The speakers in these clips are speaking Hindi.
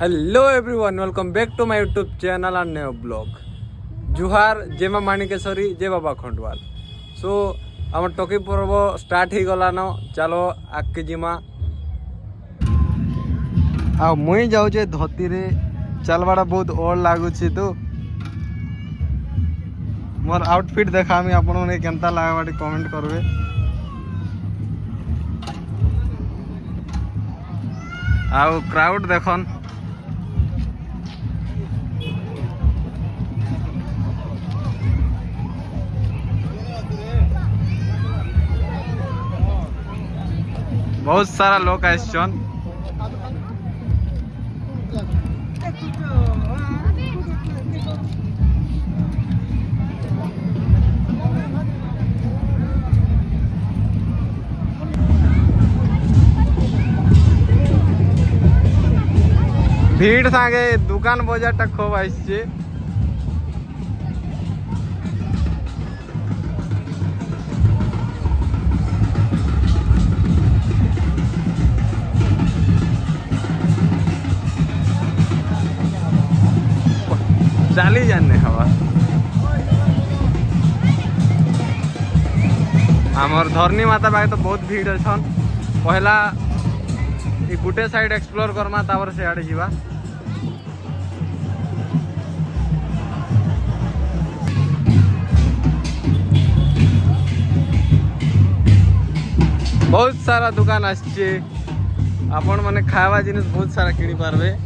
Hello everyone, welcome back to my YouTube channel and new blog. जुहार जय मां माणिकेश्वरी, जय बाबा खंडवाल। सो आम टोकी पर्व स्टार्ट हो गलान। चलो आगे जिमा आ मुई जाऊे धोती रे चलवाटा बहुत ओल्ड लगुच। तो मोर आउटफिट देखामी आपण मैंने केनता लगा कमेंट करबे। आउ क्राउड देखन बहुत सारा लोग आइछन। भीड़ सागे दुकान बजार टा खूब आइछे। चाली जाने हवा आमर धरनी माता बागे तो बहुत भीड़ अच्छन। पहला ये गुटे साइड एक्सप्लोर करमा तापर से आड़े जीवा। बहुत सारा दुकान आछे। आपण माने खावा जिनिस बहुत सारा किनी पारबे।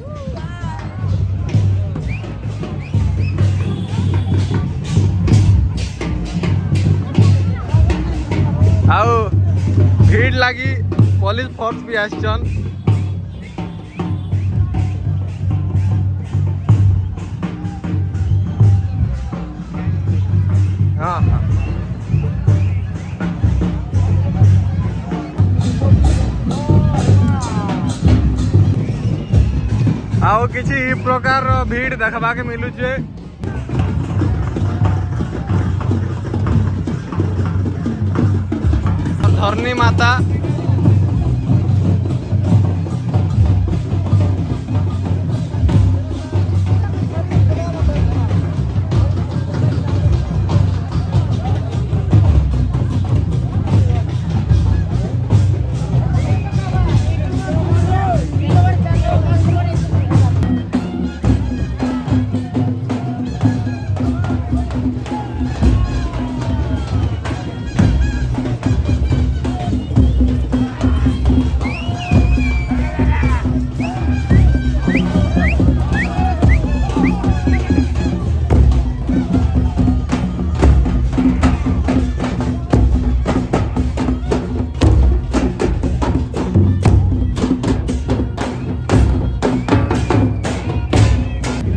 आओ भीड़ लगी पुलिस फोर्स भी आछन। हाँ हाँ आओ किसी प्रकार भीड़ देखा के मिलू छे। धरनी माता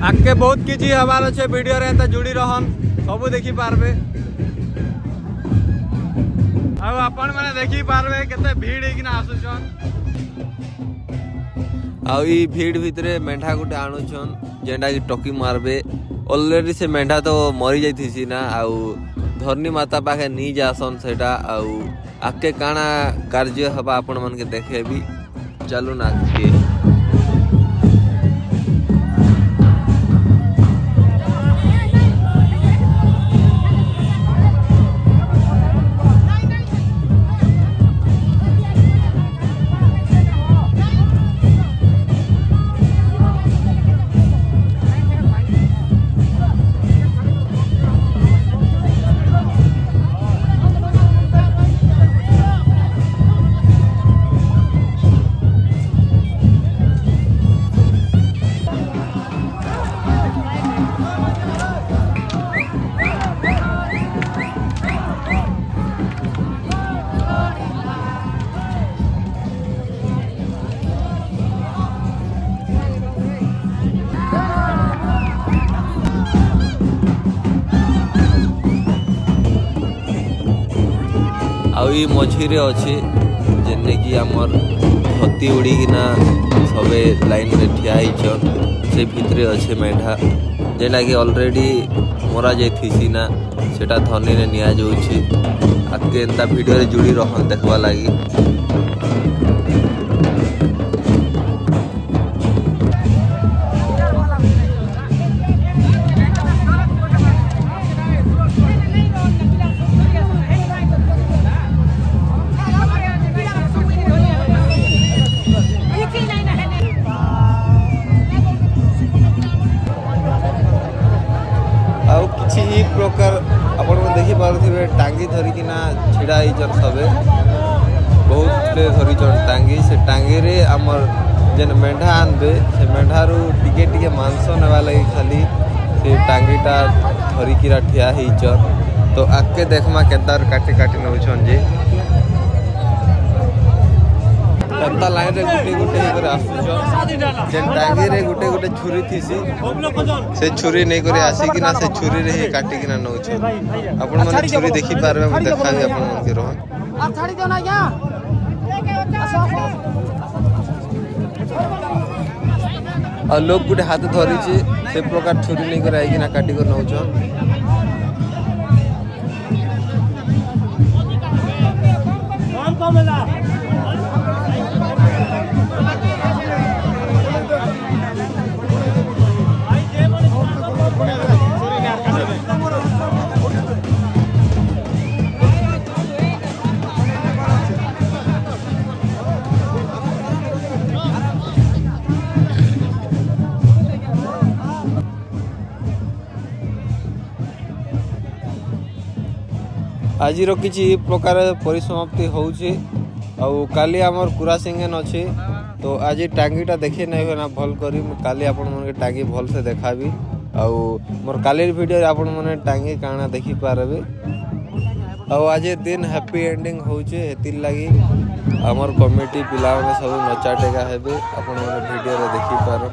आगे बहुत किसी हबार अच्छे वीडियो रे तो जुड़ी रहन सबू देखी पारबे। आपण माने देखी पारबे केते भीड़ हेकिना आसुछन। आई भीड़ भितरे मेंढा गुटे आणुछन जेंडा की टोकी मारबे। ऑलरेडी से मेंढा तो मरी जाइथिसी ना। आउ धरनी माता पाखे नी जासन सेटा। आउ आके काना कार्य हबा आपण मन के देखेबी। चलू ना के आई मझीरे अच्छे जेने कि आमर धोती उड़ीकिना सबे लाइन रे ठिया होइछन। से भितरे अच्छे मेढा जेना कि ऑलरेडी मरा जाइथिसी ना सेटा धनी रे निया जाउछि। आके एंता वीडियो रे जुड़ी रहन देखबा लागी। टांगी धरिकिना छिड़ा होइछन सबे बहुत धरिछन टांगी से टांगी रे हमर जेन मेंढा आनबे से मेंढारू टिके टिके मांस नेवा लगी खाली से टांगीटा धरिकिरा ठिया होइछन तो आके देखमा केदार काटी काटी नउछन जे एंता लाइन रे गुटे गुटे करे आसुछन जेन टांगी रे गुटे गुटे छुरी थीसी से छुरी नै करे आसी कि ना से छुरी रे ही काटी कि ना नउछन आपण माने छुरी देखि पारबे हम देखाबे आपण मन के रहन आप छाड़ी दो ना यहां और लोग गुटे हाथ धरी छे से प्रकार छुरी नै करे आई कि ना काटी को नउछन आज किसी प्रकार परिसमाप्ति होउछे आउ काली आमर कुरा सिंगन अच्छे तो आज टांगीटा देखे नहीं हुए ना भल करी काली आपण मन के टांगी भल से देखाबी आउ मोर काली वीडियो रे आपण मन टांगी काना देखि पारबे आउ आज दिन हैप्पी एंडिंग होउछे हेतिल लागि आमर कमिटी पिला माने सब नचाटेगा हेबे आपण मन वीडियो रे देखि पार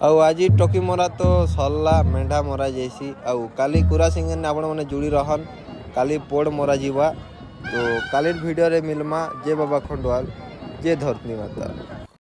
आउ आज टकी मरा तो सरला मेंढा मरा जैसी आउ काली कुरा सिंगन आपण माने जुड़ी रहन काली पोड़ मरा जीवा तो काली वीडियो रे मिलमा जय बाबा खंडवाल जय धरती माता।